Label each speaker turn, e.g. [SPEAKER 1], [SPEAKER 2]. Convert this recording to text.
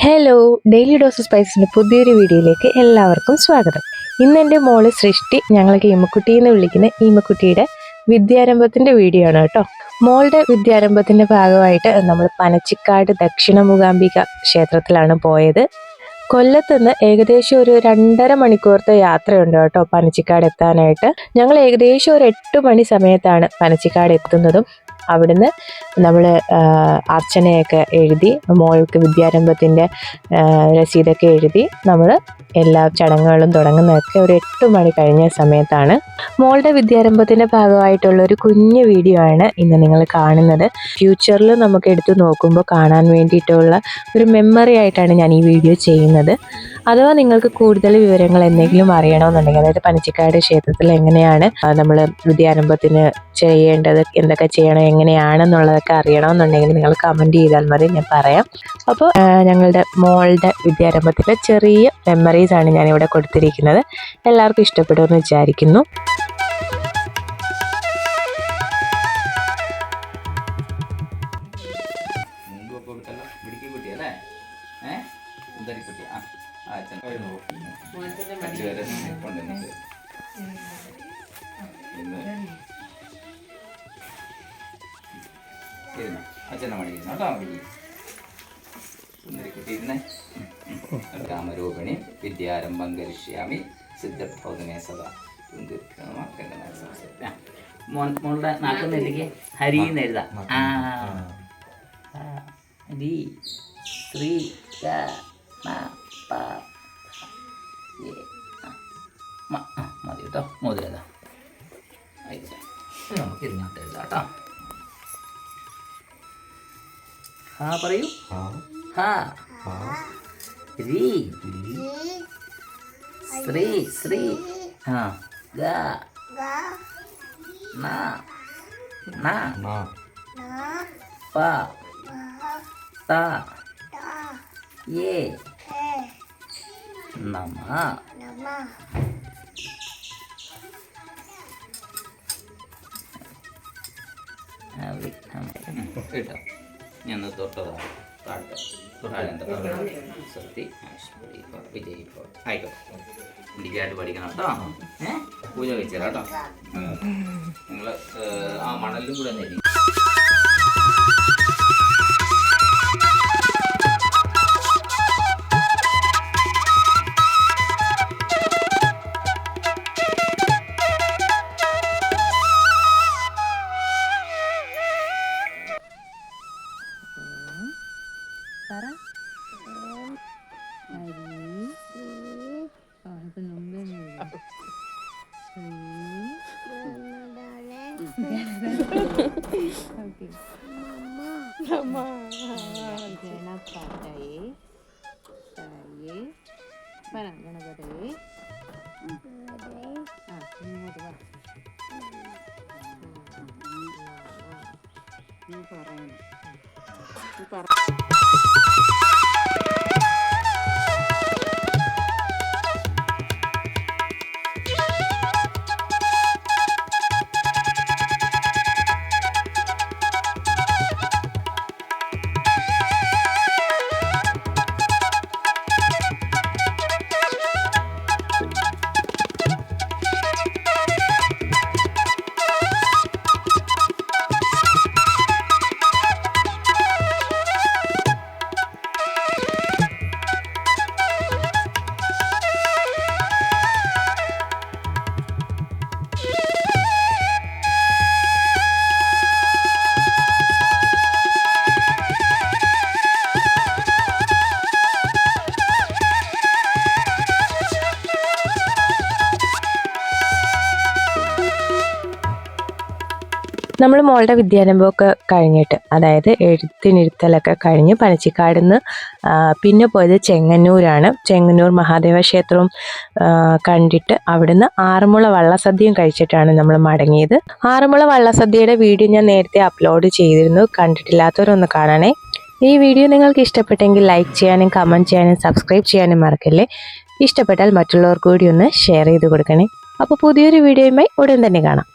[SPEAKER 1] Hello, daily dose സ്പൈസിൻ്റെ പുതിയൊരു വീഡിയോയിലേക്ക് എല്ലാവർക്കും സ്വാഗതം. ഇന്ന് എൻ്റെ മോള് സൃഷ്ടി, ഞങ്ങൾക്ക് ഈമക്കുട്ടി എന്ന് വിളിക്കുന്ന ഈമക്കുട്ടിയുടെ വിദ്യാരംഭത്തിൻ്റെ വീഡിയോ ആണ് കേട്ടോ. മോളുടെ വിദ്യാരംഭത്തിൻ്റെ ഭാഗമായിട്ട് നമ്മൾ പനച്ചിക്കാട് ദക്ഷിണ മൂകാംബിക ക്ഷേത്രത്തിലാണ് പോയത്. കൊല്ലത്തുനിന്ന് ഏകദേശം ഒരു 2.5 മണിക്കൂറത്തെ യാത്രയുണ്ട് കേട്ടോ പനച്ചിക്കാട് എത്താനായിട്ട്. ഞങ്ങൾ ഏകദേശം ഒരു 8 മണി സമയത്താണ് പനച്ചിക്കാട് എത്തുന്നതും. അവിടുന്ന് നമ്മൾ അർച്ചനയൊക്കെ എഴുതി, മോൾക്ക് വിദ്യാരംഭത്തിൻ്റെ രസീതൊക്കെ എഴുതി നമ്മൾ എല്ലാ ചടങ്ങുകളും തുടങ്ങുന്നതൊക്കെ ഒരു 8 മണി കഴിഞ്ഞ സമയത്താണ്. മോളുടെ വിദ്യാരംഭത്തിൻ്റെ ഭാഗമായിട്ടുള്ള ഒരു കുഞ്ഞു വീഡിയോ ആണ് ഇന്ന് നിങ്ങൾ കാണുന്നത്. ഫ്യൂച്ചറിൽ നമുക്ക് എടുത്തു നോക്കുമ്പോൾ കാണാൻ വേണ്ടിയിട്ടുള്ള ഒരു മെമ്മറി ആയിട്ടാണ് ഞാൻ ഈ വീഡിയോ ചെയ്യുന്നത്. അഥവാ നിങ്ങൾക്ക് കൂടുതൽ വിവരങ്ങൾ എന്തെങ്കിലും അറിയണമെന്നുണ്ടെങ്കിൽ, അതായത് പനച്ചിക്കാട് ക്ഷേത്രത്തിൽ എങ്ങനെയാണ് നമ്മൾ വിദ്യാരംഭത്തിന് ചെയ്യേണ്ടത്, എന്തൊക്കെ ചെയ്യണം, എങ്ങനെയാണെന്നുള്ളതൊക്കെ അറിയണമെന്നുണ്ടെങ്കിൽ നിങ്ങൾ കമൻറ്റ് ചെയ്താൽ മതി, ഞാൻ പറയാം. അപ്പോൾ ഞങ്ങളുടെ മോളുടെ വിദ്യാരംഭത്തിലെ ചെറിയ മെമ്മറീസാണ് ഞാനിവിടെ കൊടുത്തിരിക്കുന്നത്. എല്ലാവർക്കും ഇഷ്ടപ്പെടുമെന്ന് വിചാരിക്കുന്നു.
[SPEAKER 2] കാമരൂപിണി വിദ്യാരംഭം കരിഷ്യാമി സിദ്ധഭൗതമേ സദാ. മോളുടെ നാട്ടിൽ ഹരി എന്ന് എഴുതാം. ഹരി ശ്രീ മതി കേട്ടോ. മോതിരതാ നമുക്ക് ഇതിനകത്ത് എഴുതാം കേട്ടോ. ഹാ പറയൂ. ഹാ രി ശ്രീ ശ്രീ ഗ ന പ ത യേ നമ. കേട്ടോ, ഞാൻ തൊട്ടതാണ് സത്യ വിജയ് ആയിക്കോട്ടെ. ഇടിക്കായിട്ട് പഠിക്കണം കേട്ടോ. പൂജ വെച്ചാൽ കേട്ടോ. നിങ്ങൾ ആ മണലിലും കൂടെ തന്നെ.
[SPEAKER 1] നമ്മൾ മോളുടെ വിദ്യാരംഭമൊക്കെ കഴിഞ്ഞിട്ട്, അതായത് എഴുത്തിനിരുത്തലൊക്കെ കഴിഞ്ഞ് പനച്ചിക്കാട് നിന്ന് പിന്നെ പോയത് ചെങ്ങന്നൂരാണ്. ചെങ്ങന്നൂർ മഹാദേവ ക്ഷേത്രവും കണ്ടിട്ട് അവിടുന്ന് ആറന്മുള വള്ളസദ്യയും കഴിച്ചിട്ടാണ് നമ്മൾ മടങ്ങിയത്. ആറന്മുള വള്ളസദ്യയുടെ വീഡിയോ ഞാൻ നേരത്തെ അപ്ലോഡ് ചെയ്തിരുന്നു, കണ്ടിട്ടില്ലാത്തവരൊന്ന് കാണണേ. ഈ വീഡിയോ നിങ്ങൾക്ക് ഇഷ്ടപ്പെട്ടെങ്കിൽ ലൈക്ക് ചെയ്യാനും കമൻറ്റ് ചെയ്യാനും സബ്സ്ക്രൈബ് ചെയ്യാനും മറക്കല്ലേ. ഇഷ്ടപ്പെട്ടാൽ മറ്റുള്ളവർക്ക് കൂടി ഒന്ന് ഷെയർ ചെയ്ത് കൊടുക്കണേ. അപ്പോൾ പുതിയൊരു വീഡിയോയുമായി ഉടൻ തന്നെ കാണാം.